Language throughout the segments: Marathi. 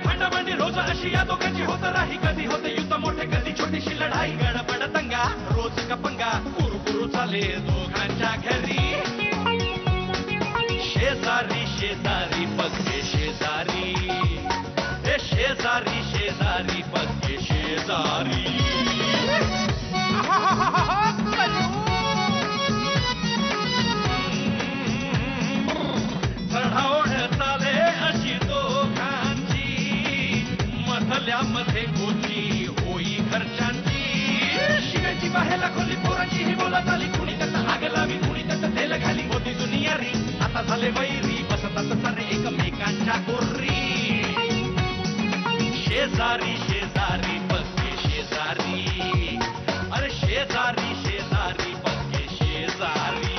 भांडाभांडी रोज अशी या दोघांची होत राही, कधी होते युद्ध मोठे कधी छोटीशी लढाई, गडबड दंगा रोज कपंगा कुरकुरू चाले दोघांच्या घरी. शेजारी शेजारी पक्के शेजारी, हे शेजारी शेजारी पक्के शेजारी. चढाओढ चाले अशी दोघांची, मधल्यामध्ये गोची होई घरच्यांची. शिव्याची बाहेला खोली पोरांची ही बोलत आली, कुणी त्याचं आग लावी कुणी त्याचं तेल घाली. होती दुनियारी आता झाले वैरी, बसतात सारे एकमेकांच्या गोरी. शेजारी शेजारी पक्के शेजारी, अरे शेजारी शेजारी पक्के शेजारी.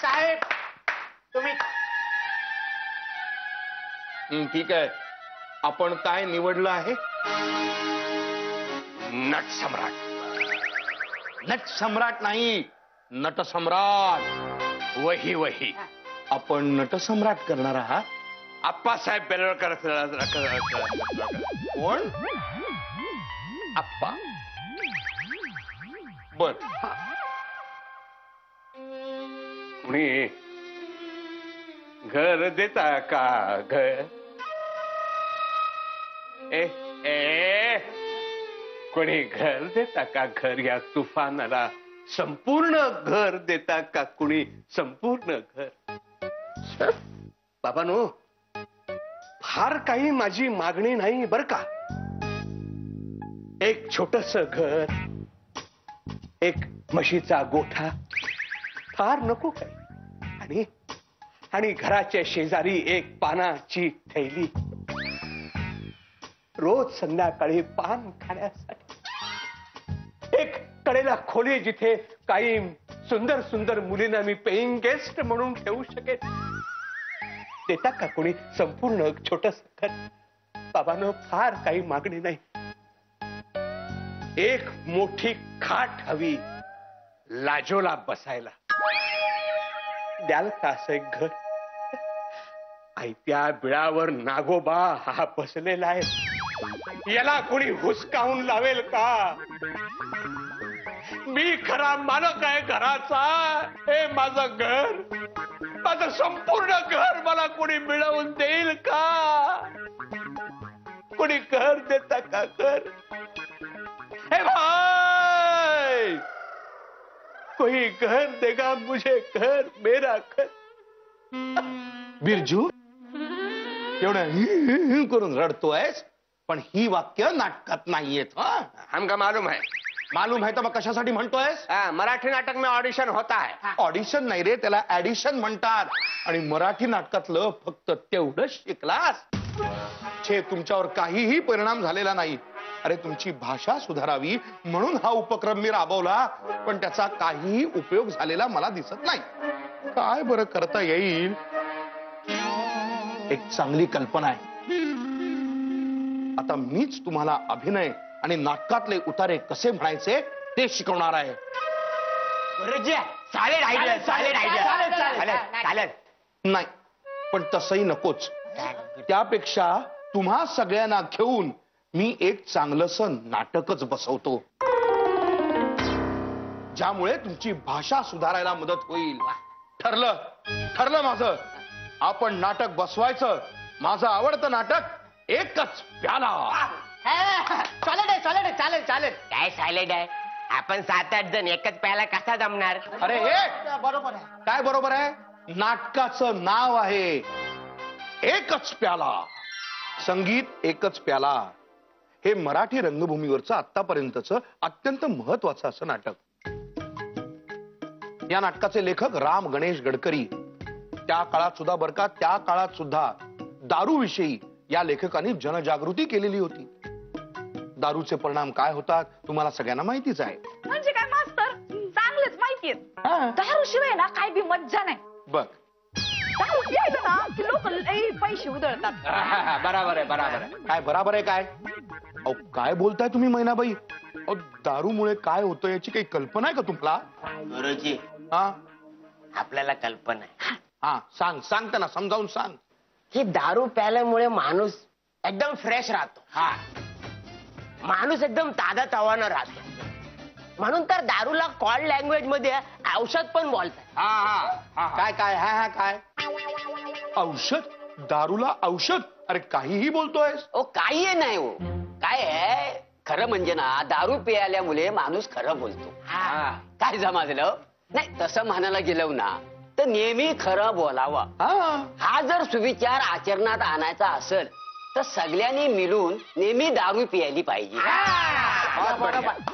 साहेब तुम्ही ठीक आहे, आपण काय निवडलं आहे? नट सम्राट. नट सम्राट नाही, नट सम्राट. वही वही. आपण नट सम्राट करणार आहात? आप्पासाहेब बेलवलकर. कोण? आप्पा. बर. कुणी घर देता का घर? ए कोणी घर देता का घर? या तुफानाला संपूर्ण घर देता का कुणी? संपूर्ण घर. बाबांनो, फार काही माझी मागणी नाही बर का. एक छोटस घर, एक म्हशीचा गोठा, फार नको काय. आणि घराच्या शेजारी एक पानाची थैली, रोज संध्याकाळी पान खाण्यासाठी. एक कडेला खोली जिथे काही सुंदर सुंदर मुलींना मी पेईंग गेस्ट म्हणून ठेवू शकेन. देता का कोणी संपूर्ण छोटस घर? बाबांनो, फार काही मागणी नाही. एक मोठी खाट हवी लाजोला बसायला. द्याल का असं एक घर? आयत्या बिळावर नागोबा हा बसलेला आहे, याला कोणी हुसकावून लावेल का? मी खरा मालक आहे घराचा. हे माझं घर, माझं संपूर्ण घर मला कोणी मिळवून देईल का? कोणी घर देता का घर? हे भाई, कोई घर देगा मुझे घर, मेरा घर. बिरजू, एवढं करून रडतोयस, पण ही वाक्य नाटकात नाहीयेत. हमका मालूम है. मालूम है तर मग कशासाठी म्हणतोयस? मराठी नाटक में ऑडिशन होता है. ऑडिशन नाही रे, त्याला ऍडिशन म्हणतात. आणि मराठी नाटकातलं फक्त तेवढंच शिकलास. छे, तुमच्यावर काहीही परिणाम झालेला नाही. अरे, तुमची भाषा सुधारावी म्हणून हा उपक्रम मी राबवला, पण त्याचा काहीही उपयोग झालेला मला दिसत नाही. काय बरं करता येईल? एक चांगली कल्पना आहे. आता मीच तुम्हाला अभिनय आणि नाटकातले उतारे कसे म्हणायचे ते शिकवणार आहे. नाही, पण तसंही नकोच. त्यापेक्षा तुम्हा सगळ्यांना घेऊन मी एक चांगलंसं नाटकच बसवतो, ज्यामुळे तुमची भाषा सुधारायला मदत होईल. ठरलं ठरलं माझं. आपण नाटक बसवायचं. माझं आवडतं नाटक एकच प्याला. चालेल चालेल चालेल. काय सायलेंट आहे? आपण 7-8 जण एकच प्याला कसा जमणार? अरे हे बरोबर आहे. काय बरोबर आहे? नाटकाचं नाव आहे एकच प्याला. संगीत एकच प्याला हे मराठी रंगभूमीवरचं आतापर्यंतचं अत्यंत महत्वाचं असं नाटक. या नाटकाचे लेखक राम गणेश गडकरी. त्या काळात सुद्धा बरं का, त्या काळात सुद्धा दारूविषयी या लेखकांनी जनजागृती केलेली होती. दारूचे परिणाम काय होतात तुम्हाला सगळ्यांना माहितीच आहे. म्हणजे काय मास्तर, चांगलेच माहितीये. दारू शिवाय ना काय बी मज्जा नाही. बघ, दारू प्यायलं ना की लोक लई पैसे उधळतात. बराबर आहे बराबर आहे. काय बराबर आहे काय? अहो काय बोलताय तुम्ही मैनाबाई? अहो दारूमुळे काय होतं याची काही कल्पना आहे का तुम्हाला? गुरुजी हा आपल्याला कल्पना आहे. हा सांग सांग त्यांना समजावून सांग. ही दारू प्यायल्यामुळे माणूस एकदम फ्रेश राहतो. हा माणूस एकदम ताजा तवानं राहतो. म्हणून तर दारूला कॉल लँग्वेज मध्ये औषध पण बोलतात. हा हा हा काय काय हा हा काय औषध? दारूला औषध? अरे काहीही बोलतोयस. ओ काही नाही हो. काय आहे खरं म्हणजे ना दारू प्यायल्यामुळे माणूस खरं बोलतो. हा. काय समजलं? नाही तसं म्हणायला गेलं ना तर नेहमी खरं बोलावं. हा हा जर सुविचार आचरणात आणायचा असेल तर सगळ्यांनी मिळून नेहमी दारू प्यायली पाहिजे.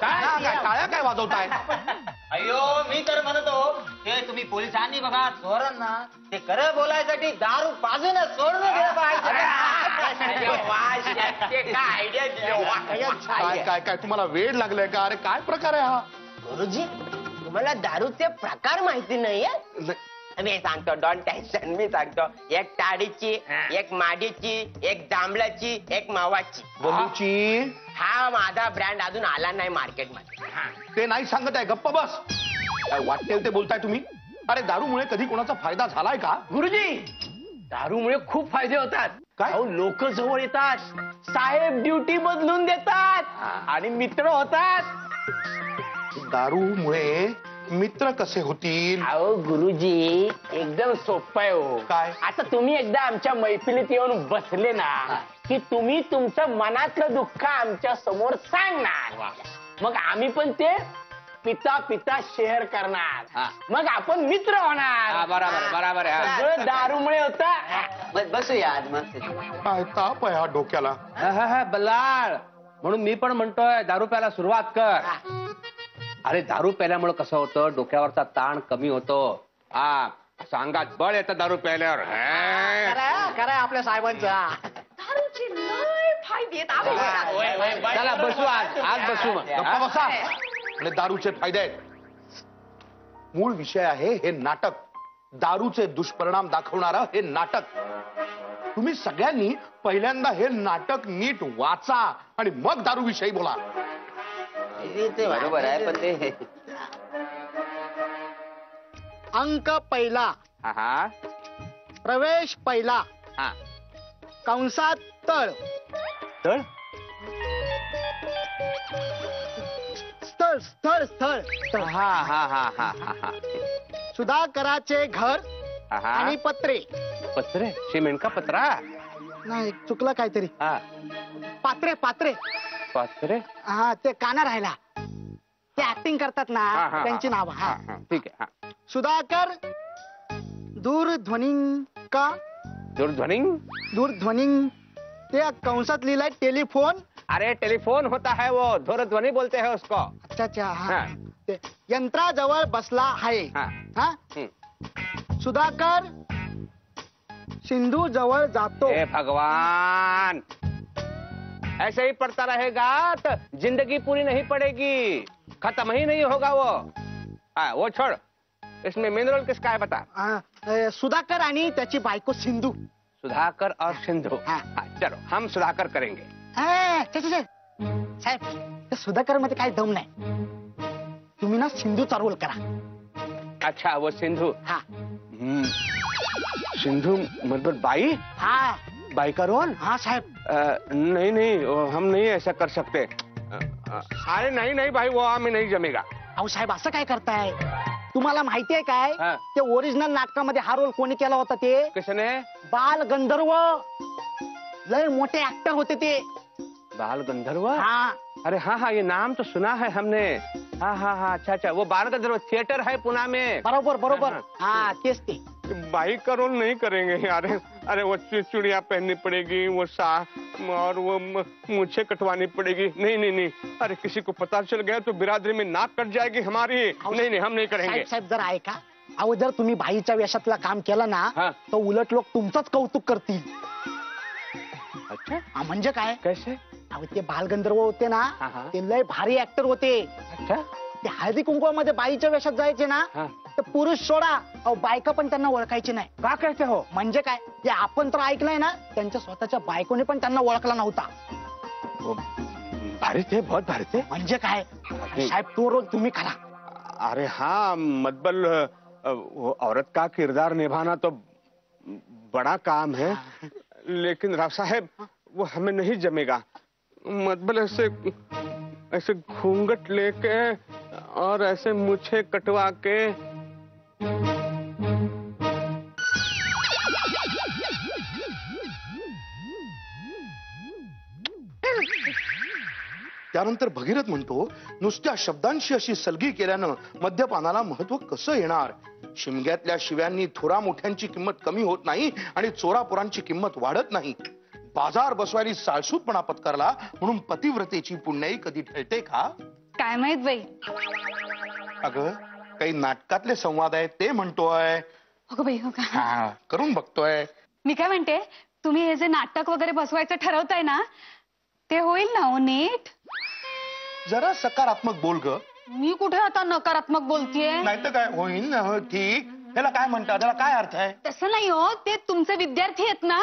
टाळ्या काय वाजवताय? अयो मी तर म्हणतो ते तुम्ही पोलिसांनी बघा चोरांना ते खरं बोलायसाठी दारू पाजूनच सोडून दिलं काय काय काय तुम्हाला वेळ लागलाय का? अरे काय प्रकार आहे हा? गुरुजी तुम्हाला दारूचे प्रकार माहिती नाहीये? मी सांगतो डॉन टेन्शन. मी सांगतो एक टाळीची, एक माडीची, एक जांभळाची, एक मावाची. बलूची हा माझा ब्रँड अजून आला नाही मार्केटमध्ये. ते नाही सांगत आहे. गप्प बस. काय वाटेल ते बोलताय तुम्ही? अरे दारूमुळे कधी कोणाचा फायदा झालाय का? गुरुजी दारूमुळे खूप फायदे होतात. काय? अहो लोक जवळ येतात, साहेब ड्युटी बदलून देतात आणि मित्र होतात. दारूमुळे मित्र कसे होतील? अहो गुरुजी एकदम सोपं आहे हो. काय? आता तुम्ही एकदा आमच्या मैफिलीत येऊन बसले ना की तुम्ही तुमचं मनातलं दुःख आमच्या समोर सांगणार. मग आम्ही पण ते पिता पिता शेअर करणार. मग आपण मित्र होणार. बरोबर बरोबर सगळं दारूमुळे होतं. बसूया आज मस्त. काय ताप आहे हा डोक्याला? बल्लाळ म्हणून मी पण म्हणतोय दारू प्यायला सुरुवात कर. अरे दारू प्यायल्यामुळे कसं होतं डोक्यावरचा ताण कमी होतो. हा सांगात बळ येतं दारू प्यायल्यावर. खरं आपल्या साहेबांचा दारूचे लय फायदे आहेत. चला बसू आज बसू मग. गप्पा बसा. आणि दारूचे फायदे आहेत. मूळ विषय आहे हे नाटक. दारूचे दुष्परिणाम दाखवणारं हे नाटक. तुम्ही सगळ्यांनी पहिल्यांदा हे नाटक नीट वाचा आणि मग दारू विषयी बोला. बरोबर आहे पण ते अंक पहिला, हा प्रवेश पहिला, हा कंसात तळ, तर स्थळ स्थळ स्थळ स्थळ. हा हा हा हा हा हा सुधाकराचे घर हा आणि पत्रे. पत्रे सिमेंट का पत्रा? नाही चुकलं काहीतरी. हा पात्रे पात्रे. पत्रे. हा ते काना राहिला. ते ऍक्टिंग करतात ना हा, हा, त्यांची नाव. हा हा हा ठीक आहे. हा सुधाकर दूरध्वनी का दूरध्वनी. दूरध्वनी ते कंसात लिहिलंय टेलिफोन. अरे टेलीफोन होता है वो दूरध्वनि बोलते हैं उसको. अच्छा अच्छा. हा हा. ते यंत्राजवळ बसला आहे. हा हा हम्म. सुधाकर सिंधू जवळ जातो. हे भगवान ऐसे ही पढ़ता रहेगा तो जिंदगी पूरी नहीं पड़ेगी, खत्म ही नहीं होगा वो. हाँ वो छोड़. इसमें मेन रोल किसका है बता? सुधाकर आणि त्याची बायको सिंधू. सुधाकर और सिंधू. हाँ. हाँ, चलो हम सुधाकर करेंगे. साहेब त्या सुधाकर मध्ये काही दम नाही. तुम्ही ना सिंधूचा रोल करा. अच्छा वो सिंधू. हा सिंधू मतलब बाई. हा बाई का रोल? हा साहेब. नहीं नहीं हम नहीं ऐसा कर सकते. अरे नहीं नहीं भाई वो हमें नहीं जमेगा. अहो साहेब असं काय करताय? तुम्हाला माहिती आहे काय हा. ते ओरिजिनल नाटकामध्ये हा रोल कोणी केला होता? ते किसने? बाल गंधर्व. लय मोठे ऍक्टर होते ते. बाल गंधर्व. हा अरे हाँ हाँ ये नाम तो सुना है हमने. हाँ हाँ हाँ अच्छा अच्छा वो बाल गंधर्व थिएटर है पुणे में. बरोबर बरोबर. हाँ, हा तेच ते. बाई का रोल नहीं करेंगे. अरे अरे वो चूड़ियाँ पहननी पड़ेगी, वो और वो मूछें कटवानी पड़ेगी. नहीं नहीं नहीं. अरे किसी को पता चल गया तो बिरादरी में नाक कट जाएगी हमारी. नहीं नहीं हम नहीं करेंगे. साहेब साहेब जर ऐका. अहो जर तुम्ही बाईच्या वेशातला काम केलं ना हा. तर उलट लोक तुमचंच कौतुक करतील. अच्छा हा, म्हणजे काय? कैसे? अहो ते बालगंधर्व होते ना हा, हा. ते लय भारी ऍक्टर होते. अच्छा ते हळदी कुंकवामध्ये बाईच्या वेशात जायचे ना हाँ तर पुरुष सोडा, अहो बायका पण त्यांना ओळखायची नाही. का कहते हो? म्हणजे काय, ते आपण तर ऐकलंय ना, त्यांच्या स्वतःच्या बायकोने पण त्यांना ओळखला नव्हता. भारी थे, बहुत भारी थे. म्हणजे काय साहेब, तो रोल तुम्ही करा. अरे हाँ, मतबल वो औरत का किरदार निभाना तो बड़ा काम है, लेकिन राव साहब वो हमें नहीं जमेगा. मतबल ऐसे घूंघट लेके और ऐसे मूछे कटवा के. त्यानंतर भगीरथ म्हणतो, नुसत्या शब्दांशी अशी सलगी केल्यानं मद्यपानाला महत्व कसं येणार. शिमग्यातल्या शिव्यांनी थोरा मोठ्यांची किंमत कमी होत नाही आणि चोरापुरांची किंमत वाढत नाही. बाजार बसवायला साळसूतपणा पत्करला म्हणून पतिव्रतेची पुण्याई कधी ठरते का? काय माहित बाई. अगं काही नाटकातले संवाद आहेत ते म्हणतोय. हो बाई, हो का. हा, करून बघतोय. मी काय म्हणते, तुम्ही हे जे नाटक वगैरे बसवायचं ठरवताय ना, ते होईल ना हो नीट? जरा सकारात्मक बोल ग. मी कुठे आता नकारात्मक बोलतीये? नाही तर काय, होईल ना, हो, ठीक. त्याला काय म्हणतात, त्याला काय अर्थ आहे? तसं नाही हो, ते तुमचे विद्यार्थी आहेत ना,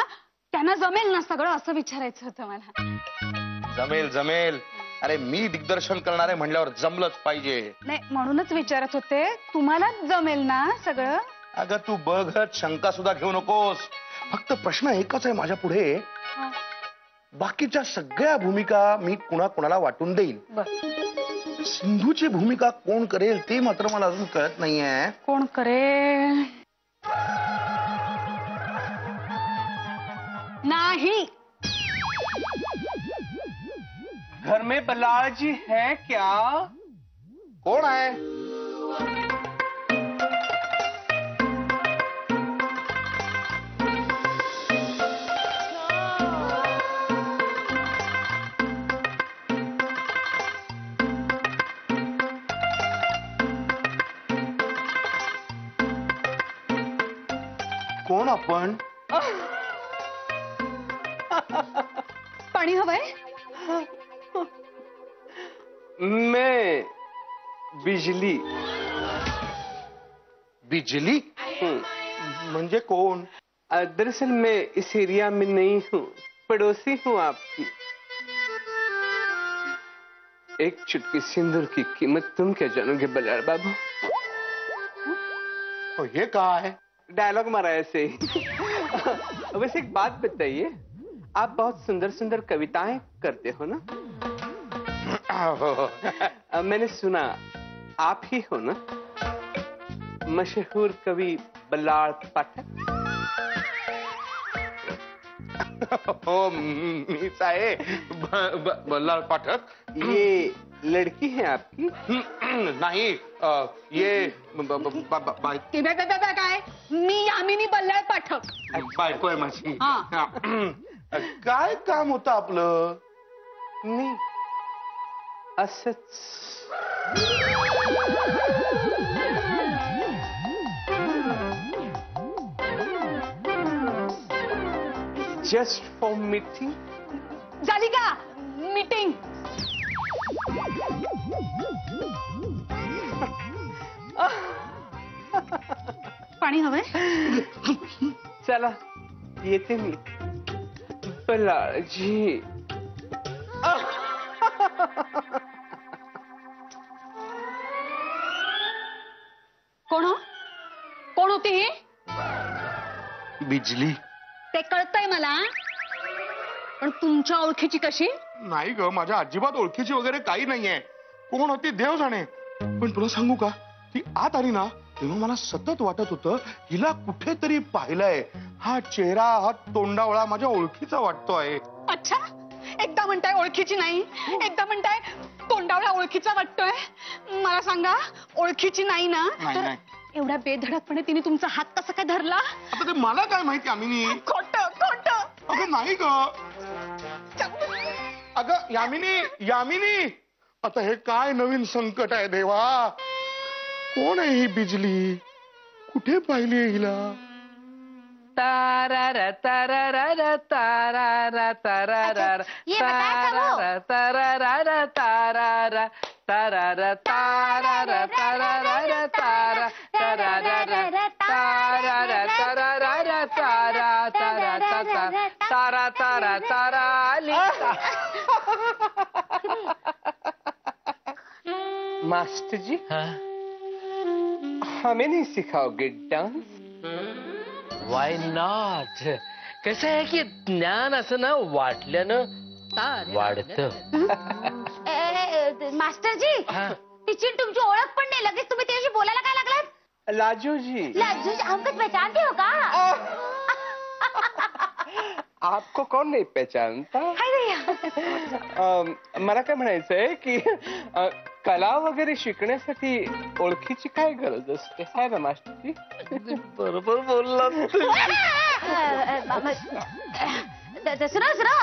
त्यांना जमेल ना सगळं, असं विचारायचं होतं मला. जमेल जमेल. अरे मी दिग्दर्शन करणारे म्हणल्यावर जमलंच पाहिजे. नाही, म्हणूनच विचारत होते, तुम्हाला जमेल ना सगळं? अगं तू बघत शंका सुद्धा घेऊ नकोस. फक्त प्रश्न एकच आहे माझ्या पुढे, बाकीच्या सगळ्या भूमिका मी कुणाला वाटून देईन. सिंधूची भूमिका कोण करेल ते मात्र मला अजून कळत नाहीये. कोण करेल? नाही. घर में बल्लाळ जी है क्या? कोण आहे? कोण आपण? पाणी हवंय? मैं बिजली. बिजली? म्हणजे कोण? दरअसल मैं इस एरिया में नहीं हूँ, पड़ोसी हूँ आपकी. एक चुटकी सिंदूर की कीमत तुम क्या जानोगे बल्लाळ बाबू? तो ये कहा है? डायलॉग मारा ऐसे. वैसे एक बात बताइए, आप बहुत सुंदर सुंदर कविताएं करते हो ना? मैंने सुना आप ही हो ना मशहूर कवि बल्लाळ पाठक? हो मीच आहे, बल्लाळ पाठक. ये लड़की है आपकी? नाही, ये काय? मी यामिनी बल्लाळ पाठक. बायको आहे माझी. हा. काय काम होतं आपलं? नहीं, असच. Just for meeting. झाली का मीटिंग? पाणी हवंय? चला येते मी. बल्लाळजी. कोण हो? कोण होती ही? बिजली. ते कळतंय मला, पण तुमच्या ओळखीची कशी? नाही ग, माझ्या अजिबात ओळखीची वगैरे काही नाहीये. कोण होती देव जाणे. पण तुला सांगू का, ती आत आली ना तेव्हा मला सतत वाटत होतं हिला कुठेतरी पाहिलंय. हा चेहरा, हा तोंडावळा माझ्या ओळखीचा वाटतोय. अच्छा, एकदा म्हणताय ओळखीची नाही, एकदा म्हणताय तोंडावळा ओळखीचा वाटतोय. मला सांगा, ओळखीची नाही ना? नाही, तर नाही. एवढ्या बेधडकपणे तिने तुमचा हात कसा काय धरला? आता ते मला काय माहिती यामिनी. खोट खोट. अगं नाही ग. अगं यामिनी, यामिनी, आता हे काय नवीन संकट आहे देवा. कोण आहे ही बिजली? कुठे पाहिली हिला? तारारा तारारा तारारा तारारा तारारा तारारा तारारा तारार तारार तारार तारा तारार तारार तारार तारा तारा तारा तारा तारा तारा आली. मास्टर जी हमें नहीं सिखाओगे डांस? Why not. कसं आहे की ज्ञान असं ना वाटल्यानं वाढतं. मास्टरजी तिची तुमची ओळख पण नाही, लगेच तुम्ही त्याशी बोलायला काय लागलात? लाजूजी. लाजूजी हमको पहचानते हो का? आपको कौन नहीं पहचानता? मला काय म्हणायचंय की कला वगैरे शिकण्यासाठी ओळखीची काय गरज असते, है ना मास्टरजी? बरोबर बोलला. सुनो सुनो,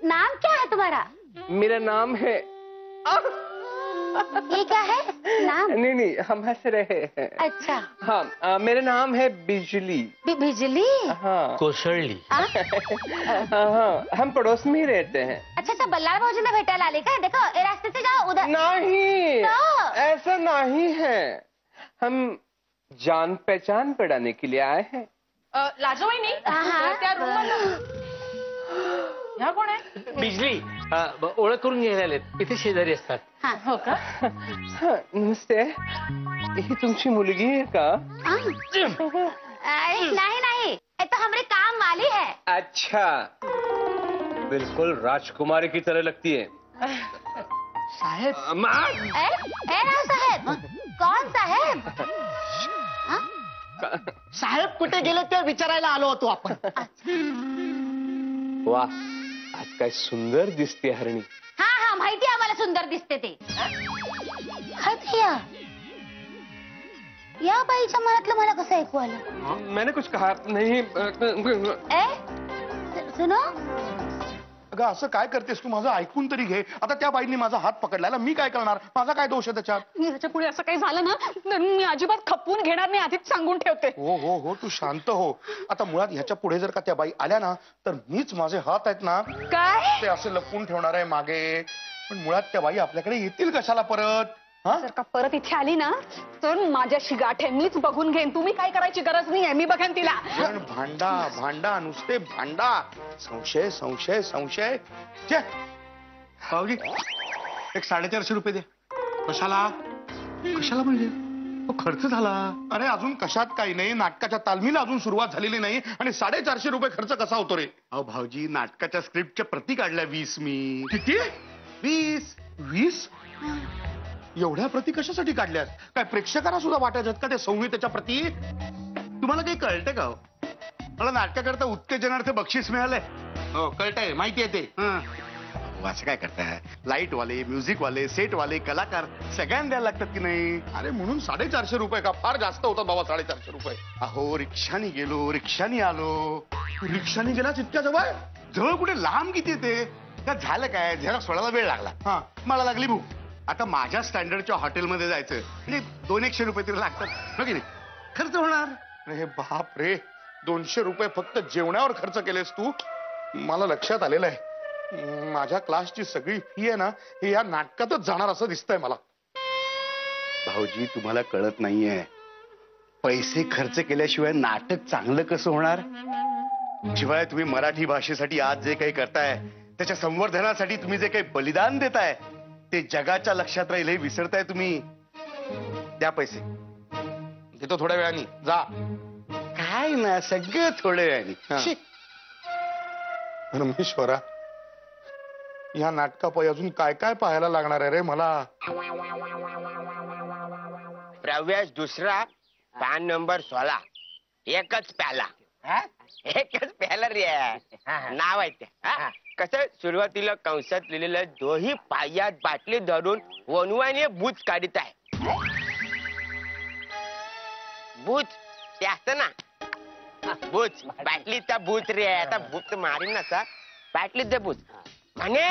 नाम क्या है तुम्हारा? मेरा नाम है. ये क्या है नाम? नहीं हम हंस रहे हैं. अच्छा. हाँ मेरा नाम है बिजली. बिजली? हाँ. कोसळली. हाँ हम पड़ोस में ही रहते हैं. अच्छा अच्छा, बल्लाळ भाऊजींना भेटायला आले का? देखो ये रास्ते से जाओ उधर. नहीं तो? ऐसा नहीं है, हम जान पहचान बढ़ाने के लिए आए हैं. लाजवाईनी त्या रूम ह्या कोण आहे? बिजली ओळख करून घ्यायला आलेत, इथे शेजारी असतात. हो का? नमस्ते, ही तुमची मुलगी है का? नहीं नहीं, ये तो हमारे काम वाली है. अच्छा, बिल्कुल राजकुमारी की तरह लगती है. साहेब ए राव साहेब, कौन साहेब? साहेब कुठे गेले ते विचारायला आलो होतो आपण. वाह, आज काय सुंदर दिसते हरणी. हा हा, माहिती आम्हाला सुंदर दिसते ते. या बाईच्या मनातलं मला कसं ऐकू आलं? मैंने कुछ कहा नहीं. सुनो, अगं असं काय करतेस तू? माझं ऐकून तरी घे. आता त्या बाईंनी माझा हात पकडलाय, मी काय करणार? माझा काय दोष आहे त्याच्यात? ह्याच्या पुढे असं काही झालं ना तर मी अजिबात खपवून घेणार नाही, आधीच सांगून ठेवते. हो हो हो, तू शांत हो. आता मुळात ह्याच्या पुढे जर का त्या बाई आल्या ना तर मीच माझे हात आहेत ना काय ते असे लपवून ठेवणार आहे मागे. पण मुळात त्या बाई आपल्याकडे येतील कशाला परत? जर का परत इथे आली ना तर माझ्याशी गाठ आहे, मीच बघून घेईन. तुम्ही काय करायची गरज नाही आहे, मी बघेन तिला. पण भांडा भांडा, नुसते भांडा. संशय संशय संशय. भाऊजी एक 450 रुपये दे. कशाला? कशाला म्हणजे? तो खर्च झाला. अरे अजून कशात काही नाही, नाटकाच्या तालमीला अजून सुरुवात झालेली नाही आणि 450 रुपये खर्च कसा होतो रे? अहो भाऊजी, नाटकाच्या स्क्रिप्टच्या प्रती काढल्या 20 मी. किती? 20. 20? एवढ्या प्रती कशासाठी काढल्यास? काय प्रेक्षकांना सुद्धा वाटायच्यात का त्या संहितेच्या प्रती? तुम्हाला काही कळतंय का? मला नाटकाकरता उत्तेजनार्थ बक्षीस मिळालंय. हो कळतंय, माहिती आहे ते. असं काय करताय? लाईट वाले, म्युझिक वाले, सेट वाले, कलाकार सगळ्यांना द्यायला लागतात की नाही? अरे म्हणून 450 रुपये का? फार जास्त होतात बाबा 450 रुपये. अहो रिक्षानी गेलो, रिक्षानी आलो. रिक्षानी गेलाच इतक्या जवळ? जवळ कुठे, लांब किती येते? का झालं काय? जरा सोडायला वेळ लागला. हा मला लागली भूक. आता माझ्या स्टँडर्डच्या हॉटेलमध्ये जायचं म्हणजे 200-100 रुपये तरी लागतात हो की नाही? खर्च होणार. अरे बाप रे, 200 रुपये फक्त जेवणावर खर्च केलेस तू? मला लक्षात आलेलं आहे माझ्या क्लासची सगळी फी आहे ना हे या नाटकातच जाणार असं दिसतंय मला. भाऊजी तुम्हाला कळत नाहीये, पैसे खर्च केल्याशिवाय नाटक चांगलं कसं होणार? शिवाय तुम्ही मराठी भाषेसाठी आज जे काही करताय त्याच्या संवर्धनासाठी तुम्ही जे काही बलिदान देताय ते जगाच्या लक्षात राहील हे विसरताय तुम्ही. द्या पैसे. देतो थोड्या वेळाने. जा. काय ना सगळं थोड्या वेळाने. रमेश्वरा, या नाटकापायी अजून काय काय पाहायला लागणार आहे रे मला? प्रवेश दुसरा, पॅन नंबर 16. एकच प्याला. एकच प्याला रे. नाव आहे ते. कसं सुरुवातीला कंसात लिहिलेलं, दोही पायात बाटली धरून वनवाने बूच काढत आहे. बूच ते असतं ना, बूच बाटलीचा बूच रे. आता बूच मारीन नसा, बाटलीचा बूच म्हणे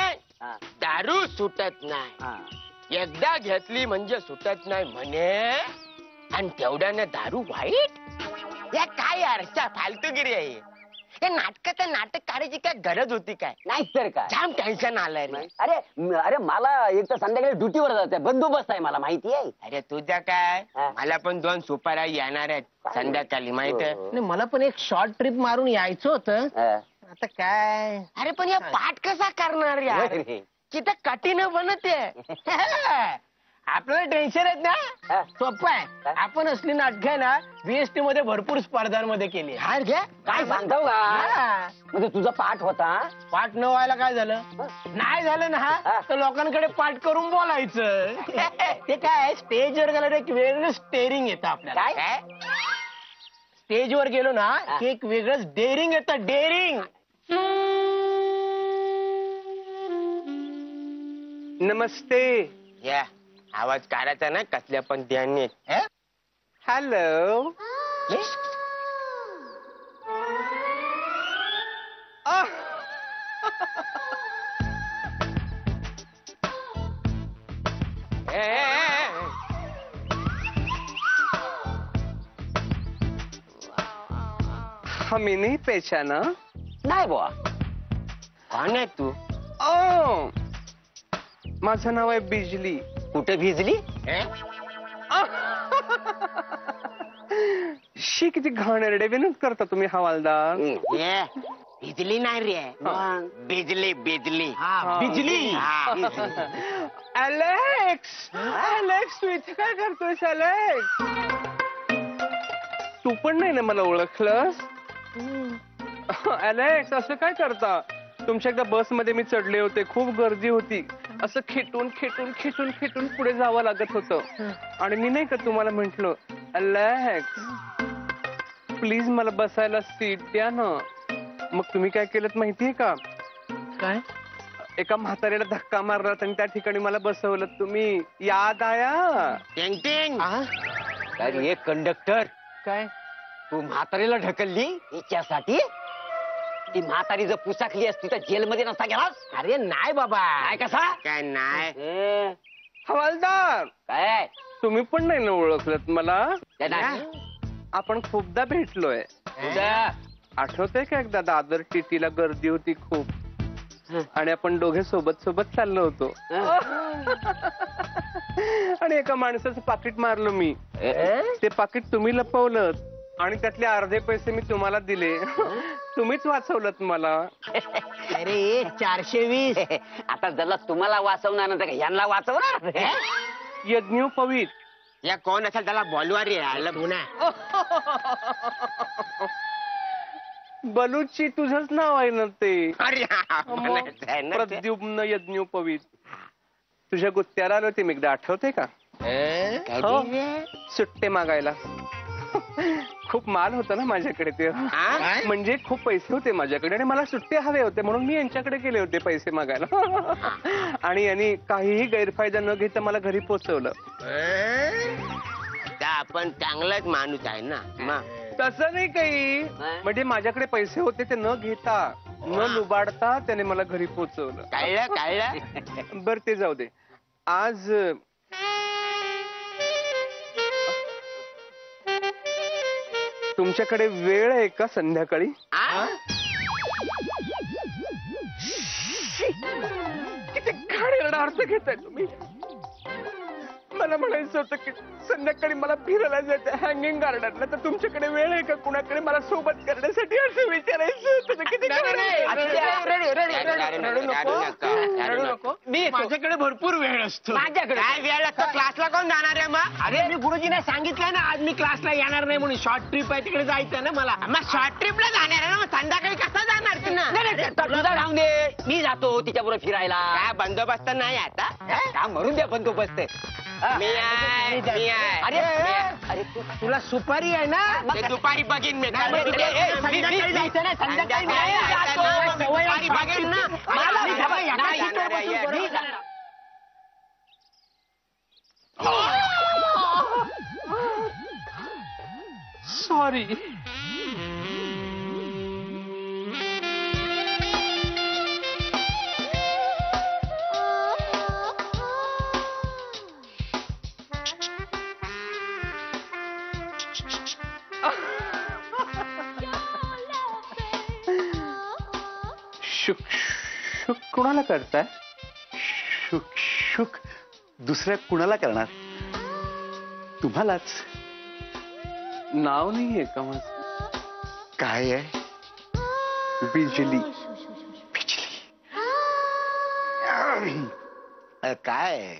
दारू सुटत नाही, एकदा घेतली म्हणजे सुटत नाही म्हणे. आणि तेवढ्यानं दारू वाईट? या काय अर्चा फालतूगिरी आहे. हे नाटक काढायची काय गरज होती काय? नाही तर काय. जाम टेन्शन आलंय रे. अरे अरे मला एक तर संध्याकाळी ड्युटीवर जायचंय, बंदोबस्त आहे मला माहिती आहे. अरे तुझ्या काय, हा. मला पण 2 सुपाऱ्या येणार आहेत संध्याकाळी माहित आहे. हो. नाही, मला पण एक शॉर्ट ट्रिप मारून यायचं होतं. आता काय अरे पण या पाठ कसा करणार यार, किती कठीण बनते. आपल्याला टेन्शन आहेत ना, सोपं आहे. आपण असली नाटक आहे ना VST मध्ये भरपूर स्पर्धांमध्ये केली. काय सांगतो का? म्हणजे तुझा पाठ होता. पाठ न व्हायला काय झालं, नाही झालं ना तर लोकांकडे पाठ करून बोलायचं. ते काय स्टेजवर गेलं एक वेगळं स्टेरिंग येतं आपल्याला. काय स्टेजवर गेलो ना की एक वेगळंच डेअरिंग येतं, डेअरिंग. नमस्ते. या आवाज काढायचा ना कसल्या पण ध्यानी. हॅलो. हमें नहीं पहचाना. नाही बुवा. कोण आहे तू? ओ, माझं नाव आहे बिजली. कुठे भिजली? शी किती घाणेरडे विनोद करता तुम्ही हवालदार. ये बिजली नाही रे, बिजली बिजली. बिजली. अलेक्स, अलेक्स तू इथे काय करतोयस अलेक्स? तू पण नाही ना मला ओळखलंस? अलेक्स असं काय करता? तुमच्या एकदा बसमध्ये मी चढले होते, खूप गर्दी होती, असं खेटून खेटून खेटून खेटून पुढे जावं लागत होतं आणि मी नाही का तुम्हाला म्हंटल अलेक्स प्लीज मला बसायला सीट द्या ना. मग तुम्ही काय केलं माहितीये का? काय? एका म्हाताऱ्याला धक्का मारला आणि त्या ठिकाणी मला बसवलं तुम्ही. याद आया? टेंग अरे एक कंडक्टर, काय तू म्हातारीला ढकलली हिच्यासाठी? ती म्हातारी जर पुसाकली असती तर जेलमध्ये नसता गेलास? अरे नाही बाबा. काय कसा? काय नाही. हवालदार काय तुम्ही पण नाही ना ओळखलत मला? ते नाही. आपण खूपदा भेटलोय. आठवतंय का एकदा दादर टीटीला गर्दी होती खूप आणि आपण दोघे सोबत सोबत चाललो होतो आणि एका माणसाचं पाकिट मारलं मी. ते पाकिट तुम्ही लपवलं आणि त्यातले अर्धे पैसे मी तुम्हाला दिले. तुम्हीच वाचवलत मला. अरे 420. आता जरा तुम्हाला वाचवणार नंतर यांना वाचवणार. यज्ञोपवीत. या कोण असेल त्याला बोलवा रे आलं पुन्हा. बलूची तुझंच नाव आहे ना ते? अरे प्रद्युम्न यज्ञोपवीत. तुझ्या गुत्त्याला आलो ते मी एकदा, आठवते का? हो, सुट्टे मागायला. खूप माल होता ना माझ्याकडे ते, म्हणजे खूप पैसे होते माझ्याकडे आणि मला सुट्टे हवे होते म्हणून मी यांच्याकडे गेले होते पैसे मागायला आणि यांनी काहीही गैरफायदा न घेता मला घरी पोहोचवलं. आपण चांगलाच माणूस आहे ना. तसं नाही काही, म्हणजे माझ्याकडे पैसे होते ते न घेता न लुबाडता त्याने मला घरी पोहोचवलं. कळलं कळलं. बर ते जाऊ दे. आज तुमच्याकडे वेळ आहे का संध्याकाळी? किती घाणेरडा अर्थ घेताय तुम्ही. मला म्हणायचं होतं की संध्याकाळी मला फिरायला जायचं हँगिंग गार्डनला, तर तुमच्याकडे वेळ आहे का कुणाकडे मला सोबत करण्यासाठी असं विचारायचं होतं. किती रडू नको. माझ्याकडे भरपूर वेळ असतो. माझ्याकडे काय वेळ लागतो? क्लासला कोण जाणार आहे मग? अरे मी गुरुजीने सांगितलंय ना आज मी क्लासला येणार नाही म्हणून. शॉर्ट ट्रिप आहे तिकडे जायचं ना मला. मग शॉर्ट ट्रिपला जाणार आहे ना, मग संध्याकाळी कसं जाणार तू ना? तुझा राहून दे, मी जातो तिच्याबरोबर फिरायला. काय बंदोबस्त नाही आता? का मरून द्या बंदोबस्त. मी आहे, मी आहे. अरे अरे तुला सुपारी आहे ना? ते दुपारी बघीन मी. संध्याकाळी जायचं ना, संध्याकाळी दुपारी बघेन ना. नाही जाणार आहे. सॉरी. शुक शुक कोणाला करताय? शुक शुक दुसऱ्या कुणाला करणार? तुम्हालाच. नाव नाहीये का माझं? काय आहे? बिजली. काय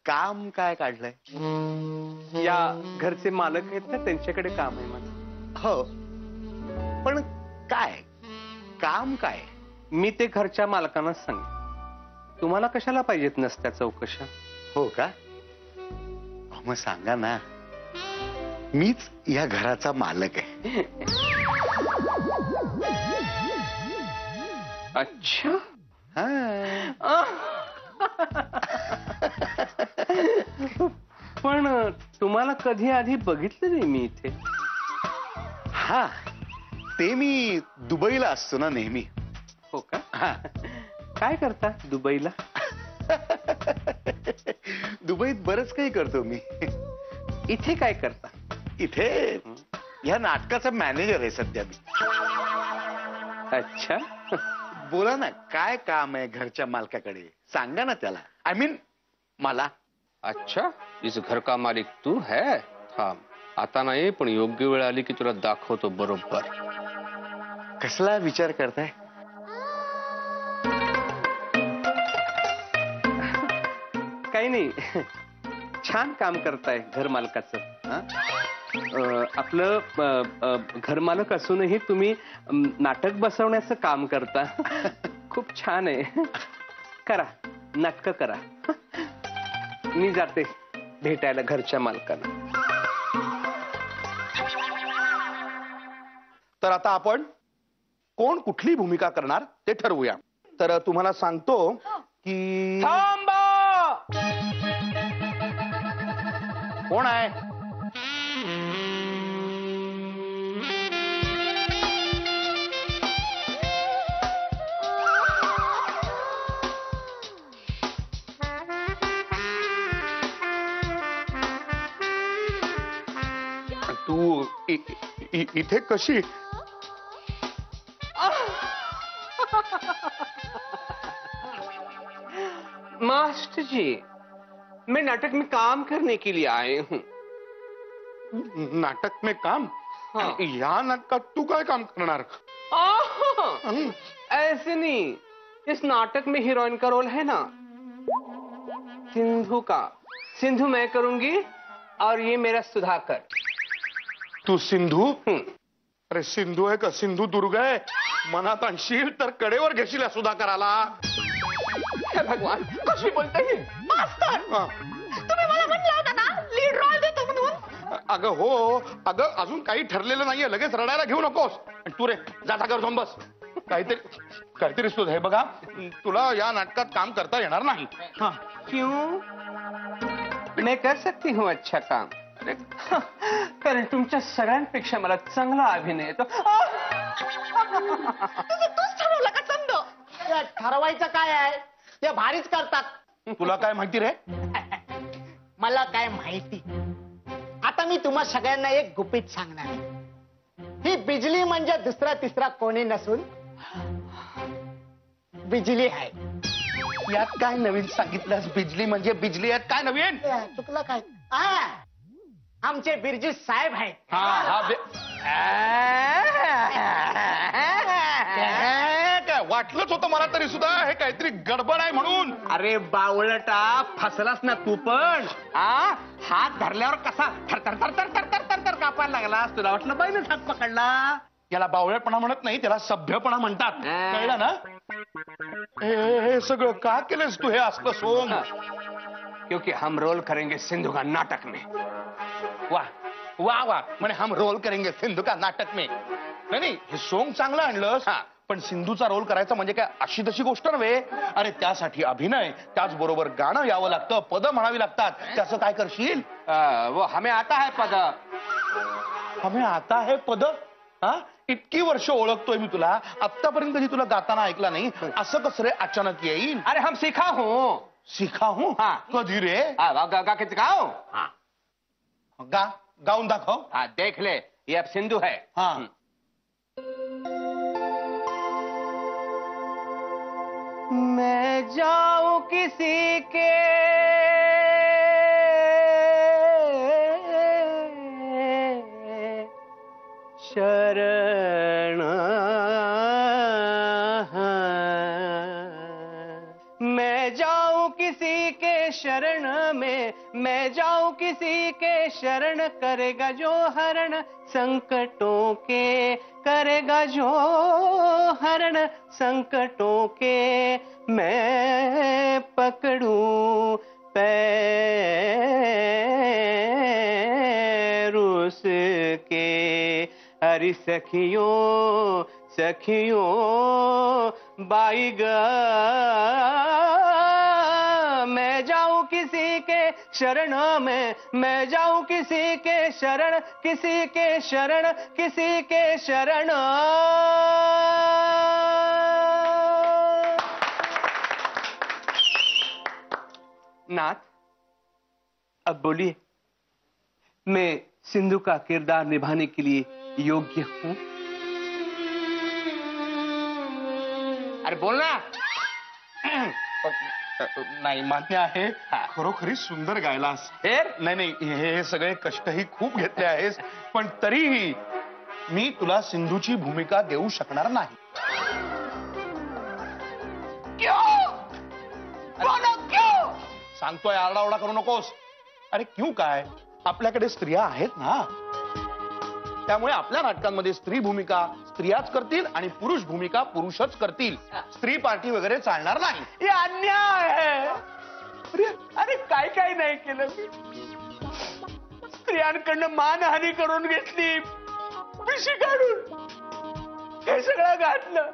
काम काय काढलंय? या घरचे मालक आहेत ना, त्यांच्याकडे काम आहे माझं. हो, पण काय काम काय? मी ते घरच्या मालकांनाच सांग. तुम्हाला कशाला पाहिजेत नसत्या चौकशा? हो का? मग सांगा ना, मीच या घराचा मालक आहे. अच्छा. पण तुम्हाला कधी आधी बघितलं नाही मी इथे. हा, ते मी दुबईला असतो ना नेहमी. हो का? काय करता दुबईला? दुबईत बरंच काही करतो मी. इथे काय करता? इथे या नाटकाचा मॅनेजर आहे सध्या मी. अच्छा. बोला ना, काय काम आहे घरच्या मालकाकडे? सांगा ना त्याला. आय मीन मला. अच्छा, इस घर का मालिक तू है? थांब, आता नाही, पण योग्य वेळ आली की तुला दाखवतो बरोबर. कसला विचार करताय? काही नाही, छान काम करताय घर मालकाचं. आपलं घर मालक असूनही तुम्ही नाटक बसवण्याचं काम करता. खूप छान आहे. करा, नाटक करा. मी जाते भेटायला घरच्या मालकाला. तर आता आपण कोण कुठली भूमिका करणार ते ठरवूया. तर तुम्हाला सांगतो की कोण आहे? तू इथे कशी? मास्टर जी, मैं नाटक में काम करने के लिए आए हूँ. नाटक में काम? हाँ. या नाटकात तू काय काम करणार? ऐसे नहीं, इस नाटक में हीरोइन का रोल है ना, सिंधु का. सिंधु मैं करूंगी और ये मेरा सुधाकर. तू सिंधू? अरे सिंधू आहे का सिंधू दुर्ग आहे? मनात आणशील तर कडेवर घेशील या सुधाकराला. भगवान, कशी बोलताय? मास्तर, तुम्ही मला म्हटलं होतं ना लीड रोल देतो म्हणून. अगं हो, अगं अजून काही ठरलेलं नाहीये. लगेच रडायला घेऊ नकोस. तू रे जा जागेवर जाऊन बस. काहीतरी सुद्धा हे बघा, तुला या नाटकात काम करता येणार नाही. क्यों? मैं कर सकती हूँ अच्छा काम. कारण तुमच्या सगळ्यांपेक्षा मला चांगला अभिनय येतो. तूच ठरवलं का चंद? ठरवायचं काय आहे, ते भारीच करतात. तुला काय माहिती रे? मला काय माहिती. आता मी तुम्हा सगळ्यांना एक गुपित सांगणार आहे. ही बिजली म्हणजे दुसरा तिसरा कोणी नसून बिजली आहे. यात काय नवीन सांगितलंस? बिजली म्हणजे बिजली, यात काय नवीन? चुकलं काय? आमचे बिरजू साहेब आहेत. काय वाटलंच होतं मला तरी सुद्धा हे काहीतरी गडबड आहे म्हणून. अरे बावळटा, फसलास ना तू पण. हात धरल्यावर कसा थरथर थरथर थरथर थरथर कापायला लागलास? तुला वाटलं बाईनच हात पकडला? याला बावळेपणा म्हणत नाही, त्याला सभ्यपणा म्हणतात. कळलं ना? हे सगळं का केलंस तू हे असलं सोंग? क्योंकि हम रोल करेंगे सिंधु का नाटक में. वाह वाह वाह, म्हणे हम रोल करेंगे सिंधू का नाटक में. नाही, हे सोंग चांगलं आणलंस, पण सिंधूचा रोल करायचा म्हणजे काय अशी तशी गोष्ट नव्हे. अरे त्यासाठी अभिनय, त्याचबरोबर गाणं यावं लागतं, पद म्हणावी लागतात. त्याचं काय करशील? वो हमें आता है पद. हमें आता है पद? इतकी वर्ष ओळखतोय मी तुला, आतापर्यंत कधी तुला गाताना ऐकला नाही. असं कसं रे अचानक येईल? अरे हम सीखा हूँ. सीखा हूँ? कधी रे? गा के गाओ. गाऊन दाखव. देख ले, ये अब सिंधु है. मैं जाऊं किसी के शरण, मैं जाऊं किसी के शरण में, मैं जाऊं किसी के शरण, करेगा जो हरण संकटों के, करेगा जो हरण संकटों के, मैं पकड़ूं पैर उसके। हरि सखियों सखियों बाईगा, मैं जाऊं किसी के शरण में, मैं जाऊं किसी के शरण, किसी के शरण, किसी के शरण। नाथ, अब बोलिए, मैं सिंधु का किरदार निभाने के लिए योग्य हूं? अरे बोलना। नाही, मान्य आहे, खरोखरी सुंदर गायलास. नाही नाही, हे सगळे कष्टही खूप घेतले आहेस, पण तरीही मी तुला सिंधूची भूमिका देऊ शकणार नाही. सांगतोय, आरडाओरडा करू नकोस. अरे क्यों काय, आपल्याकडे स्त्रिया आहेत ना, त्यामुळे आपल्या नाटकांमध्ये स्त्री भूमिका स्त्रियाच करतील आणि पुरुष भूमिका पुरुषच करतील. स्त्री पार्टी वगैरे चालणार नाही. हे अन्याय आहे. अरे काय काय नाही केलं मी. स्त्रियांकडनं मानहानी करून घेतली, पिशी काढून हे सगळं घातलं.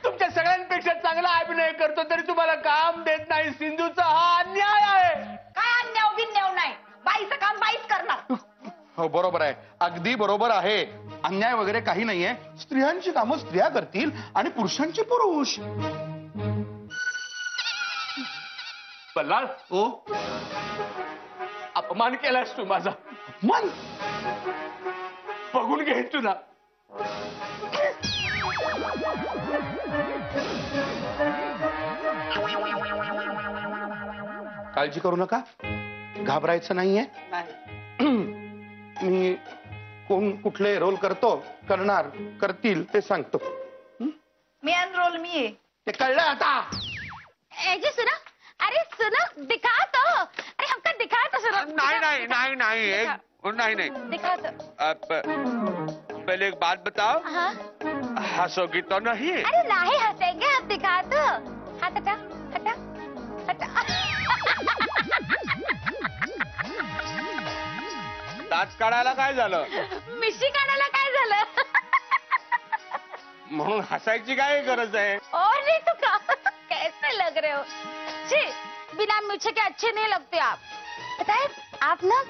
तुमच्या सगळ्यांपेक्षा चांगला अभिनय करतो तरी तुम्हाला काम देत नाही. सिंधूचा हा अन्याय आहे. काय अन्याय बिन्याव नाही, बाईचं काम बाईच करणार. हो बरोबर आहे, अगदी बरोबर आहे. अन्याय वगैरे काही नाहीये. स्त्रियांची कामं स्त्रिया करतील आणि पुरुषांची पुरुष. बल्लाळ, ओ अपमान केलास तू माझा. मन बघून घे तुला. काळजी करू नका, घाबरायचं नाहीये. मी कोण कुठले रोल करतील ते सांगतो. मी अन रोल मी आहे. ते कळलं आता. जी सुना, अरे सुनो, दिखा तो. अरे हमको दिखा तो सुनो. नहीं नहीं नहीं नहीं नहीं नहीं दिखा तो. पहले एक बात बताओ, हाँ, हंसोगी तो नहीं? अरे नाही हसेंगे हम, दिखा तो. हाथ हटा हटा हटा. दात काढायला काय झालं? मिशी काढायला काय झालं? म्हणून हसायची काय गरज आहे? और नहीं तो क्या, कैसे लग रहे हो? जी, बिना मूछे के अच्छे नहीं लगते आप. पता है, आप ना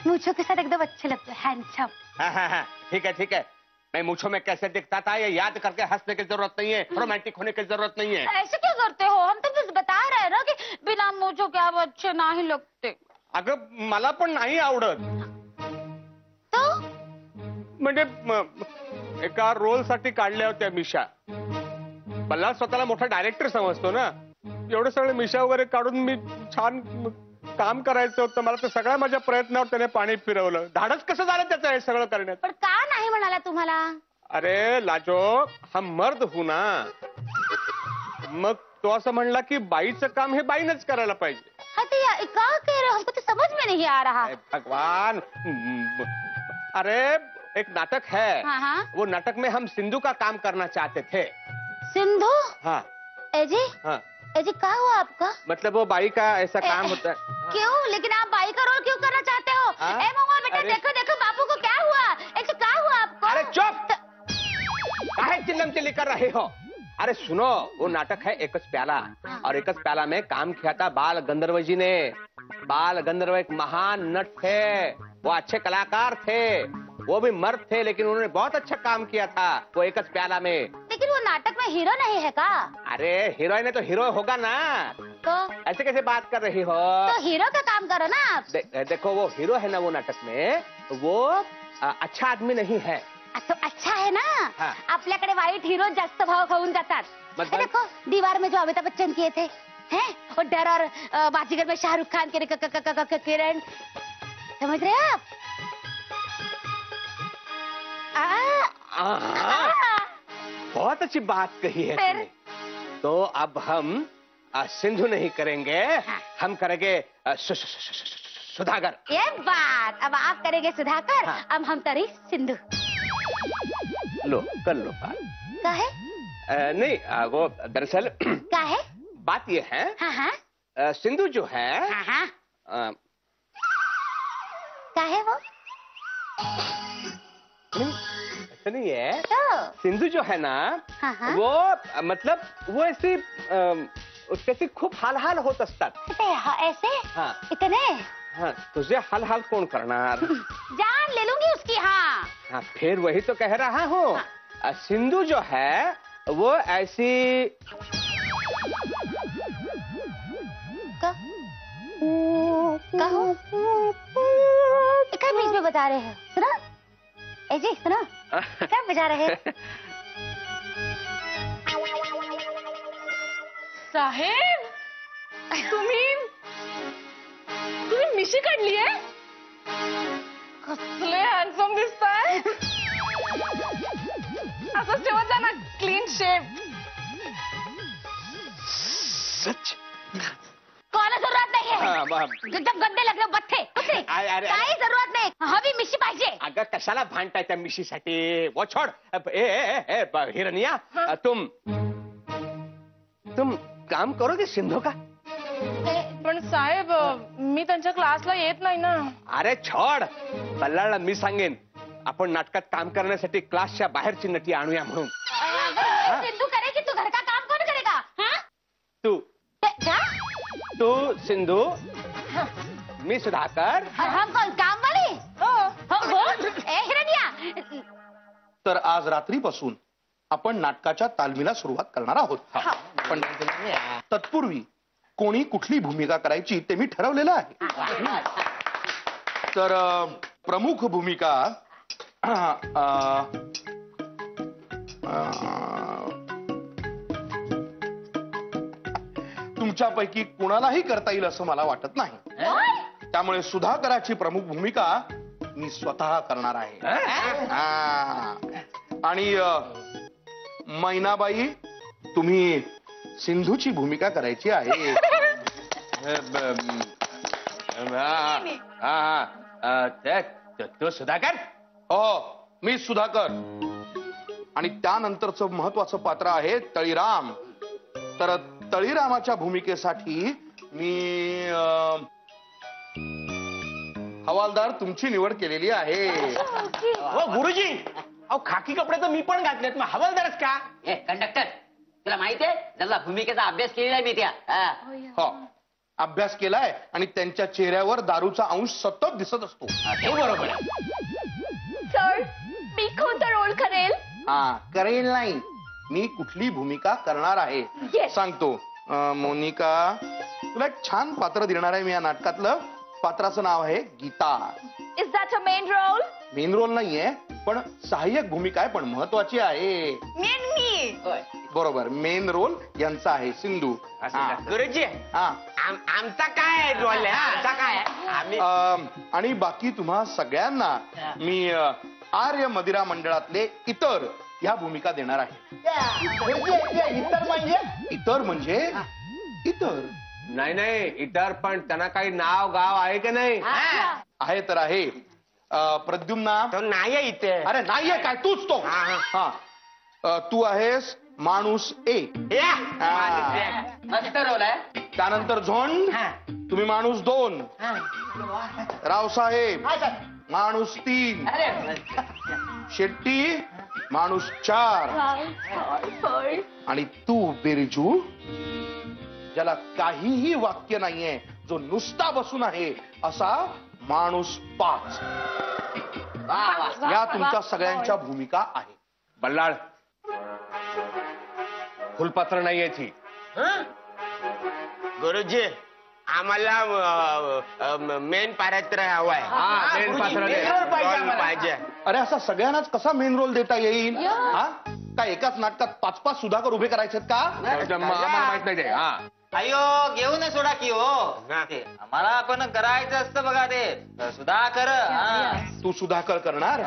मूछों के साथ एकदम अच्छे लगते हैं, हैंडसम. हाँ, ठीक है ठीक है. मैं मूछों में कैसे दिखता था ये याद करके हंसने की जरूरत नहीं है, रोमांटिक होने की जरूरत नहीं है. ऐसे क्यों करते हो? हम तो बस बता रहे हैं ना कि बिना मूछों के आप अच्छे नहीं लगते. अगं मला पण नाही आवडत. तो म्हणजे एका रोल साठी काढल्या होत्या मिशा. मला स्वतःला मोठा डायरेक्टर समजतो ना, एवढे सगळे मिशा वगैरे काढून मी छान काम करायचं होतं. मला तर सगळ्या माझ्या प्रयत्नावर त्याने पाणी फिरवलं. धाडस कसं झालं त्याचं हे सगळं करण्यात? पण का नाही म्हणाला तुम्हाला? अरे लाजो, हम मर्द हू ना. मग तो असं म्हणला की बाईचं काम हे बाईनच करायला पाहिजे. हाँ तो क्या कह रहे हो? हमको तो समझ में नहीं आ रहा. भगवान, अरे एक नाटक है. हाँ. वो नाटक में हम सिंधु का काम करना चाहते थे. सिंधु? हाँ. एजी? हाँ. एजी क्या हुआ आपका? मतलब वो बाई का ऐसा काम होता है. क्यों? लेकिन आप बाई का रोल क्यों करना चाहते हो? ए मम्मा बेटा, देखो देखो बापू को क्या हुआ? ऐसे क्या हुआ आपको? अरे चुप! काहे चिल्लम चिल्ली कर रहे हो? अरे सुनो, वो नाटक है एकच प्याला, और एकच प्याला में काम किया था बाल गंधर्व जी ने. बाल गंधर्व एक महान नट थे, वो अच्छे कलाकार थे, वो भी मर्द थे, लेकिन उन्होंने बहुत अच्छा काम किया था वो एकच प्याला में. लेकिन वो नाटक में हीरो नहीं है का? अरे हीरोइन है तो हीरो होगा ना. तो ऐसे कैसे बात कर रही हो? तो हीरो का काम करो ना आप. देखो वो हीरो है ना वो नाटक में, वो अच्छा आदमी नहीं है. तो अच्छा है ना। हाँ। आपल्याकडे वाईट हीरो जास्त भाव खाऊन जातात। मतलब? ये देखो दीवार में जो अमिताभ बच्चन किए थे हैं, और डर और बाजीगर में शाहरुख खान के किरण, समझ रहे हो आप? बहुत अच्छी बात कही है फिर? तुमने। तो अब हम सिंधु नहीं करेंगे, हम करेंगे सुधाकर। ये बात, अब आप करेंगे सुधाकर, हाँ। अब हम करें सिंधु। लो कर लो बात। का है? नहीं वो दरअसल का है? बात ये है, हाँ हाँ सिंधु जो है हाँ हाँ का है वो? ऐसा नहीं है, तो सिंधु जो है ना हाँ हाँ वो मतलब वो ऐसी त्याचे खूप हाल होत असतात. ऐसे हाँ इतने हाँ तुझे हाल कोण करणार? जान ले लूंगी उसकी। हाँ हाँ फिर वही तो कह रहा हूँ, सिंधु जो है वो ऐसी कहो क्या बीच में बता रहे हैं? सुना ऐसे सुना क्या बजा रहे हैं? साहेब तुम्ही मिशी काढली आहे? कसले हॅन्डसम दिसताय. असंच ठेवत जा ना, क्लीन शेप. सच कोणाला जरूरत नाही हाँ, आहे. एकदम गंदे लागले बठ्ठे कुठे. काही जरूरत नाही, हवी मिशी पाहिजे. अगं कशाला भांडताय त्या मिशीसाठी? वो छोड. हिरनिया तुम काम करोगे सिंधू का? पण साहेब मी त्यांच्या क्लासला येत नाही ना. अरे छोड, बल्लाळला मी सांगेन आपण नाटकात काम करण्यासाठी क्लासच्या बाहेरची नटी आणूया म्हणून. सिंधू करेगी तू, घर का काम कौन करेगा? हाँ? तू क्या? तू सिंधू, मी सुधाकर. और हम कौन काम वाले? हो ए हिरनिया. तर आज रात्रीपासून आपण नाटकाच्या तालमीला सुरुवात करणार आहोत. पण तत्पूर्वी कोणी कुठली भूमिका करायची ते मी ठरवलेलं आहे. तर प्रमुख भूमिका तुमच्यापैकी कुणालाही करता येईल असं मला वाटत नाही. त्यामुळे सुधाकराची प्रमुख भूमिका मी स्वतः करणार आहे. आणि मैनाबाई तुम्ही सिंधूची भूमिका करायची आहे. तू सुधाकर? हो मी सुधाकर. आणि त्यानंतरचं महत्वाचं पात्र आहे तळीराम. तर तळीरामाच्या भूमिकेसाठी मी हवालदार तुमची निवड केलेली आहे. हो गुरुजी, अहो खाकी कपडे तर मी पण घातलेत, मग हवालदारच का? कंडक्टर तुला माहिती आहे त्याला भूमिकेचा अभ्यास केलेला आहे मी त्या. हो अभ्यास केलाय आणि त्यांच्या चेहऱ्यावर दारूचा अंश सतत दिसत असतो. हे बरोबर आहे. सर मी कोणता रोल करेल? करेल नाही, मी कुठली भूमिका करणार आहे सांगतो. मोनिका, तुला एक छान पात्र देणार आहे मी या नाटकातलं. पात्राचं नाव आहे Gita. Is that a main role? Main role नाहीये, पण सहाय्यक भूमिका आहे, पण महत्वाची आहे. मी बरोबर, मेन रोल यांचा आहे सिंधू. गुरुजी आमचा काय रोल आहे? आमचा काय आम्ही आणि बाकी तुम्हा सगळ्यांना मी आर्य मदिरा मंडळातले इतर ह्या भूमिका देणार आहे. इतर म्हणजे इतर नाही इतर, पण त्यांना काही नाव गाव आहे की नाही? आहे तर आहे. प्रद्युम्ना तो नाहीये इथे. अरे नाहीये काय, तूच तो. हा तू आहेस माणूस ए. मस्त रोल आहे. त्यानंतर झोंड तुम्ही माणूस 2. रावसाहेब माणूस 3. शेट्टी माणूस 4. आणि तू बिरजू, ज्याला काहीही वाक्य नाहीये, जो नुसता बसून आहे, असा माणूस 5. या तुमच्या सगळ्यांच्या भूमिका आहे. बल्लाळ फुलपात्र नाहीये ती. गुरुजी आम्हाला मेन पात्र हवाय. मेन पात्र पाहिजे. अरे असा सगळ्यांनाच कसा मेन रोल देता येईल? हा का एकाच नाटकात 5-5 सुधाकर उभे करायचे का? आम्हाला माहित नाही ते. हा अयो घेऊन सोडा की हो. ते आम्हाला पण करायचं असतं बघा ते सुधाकर. तू सुधाकर करणार?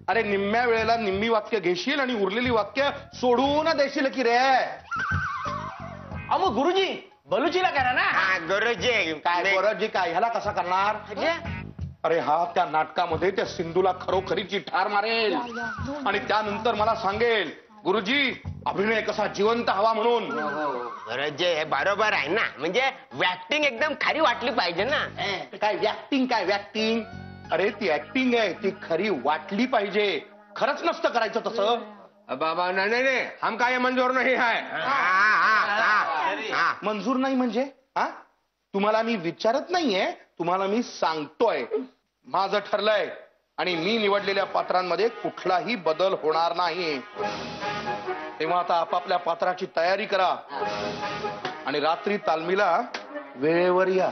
अरे निम्म्या वेळेला निम्मी वाक्य घेशील आणि उरलेली वाक्य सोडून देशील की रे? मग गुरुजी बलुचीला करा ना. गुरुजी काय गुरुजी काय ह्याला कसा करणार? अरे हा त्या नाटकामध्ये त्या सिंधूला खरोखरीची ठार मारेल आणि त्यानंतर मला सांगेल गुरुजी अभिनय कसा जिवंत हवा म्हणून. गुरुजी हे बरोबर आहे ना. म्हणजे वॅक्टिंग एकदम खरी वाटली पाहिजे ना. काय वॅक्टिंग काय वॅक्टिंग? अरे ती ऍक्टिंग आहे ती खरी वाटली पाहिजे. खरंच नसतं करायचं तसं. बाबा नाही हम काय मंजूर नाही आहे. मंजूर नाही म्हणजे? हा तुम्हाला मी विचारत नाहीये, तुम्हाला मी सांगतोय. माझं ठरलंय आणि मी निवडलेल्या पात्रांमध्ये कुठलाही बदल होणार नाही. तेव्हा आता आपापल्या पात्राची तयारी करा आणि रात्री तालमीला वेळेवर या.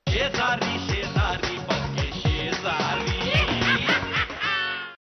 शेजारी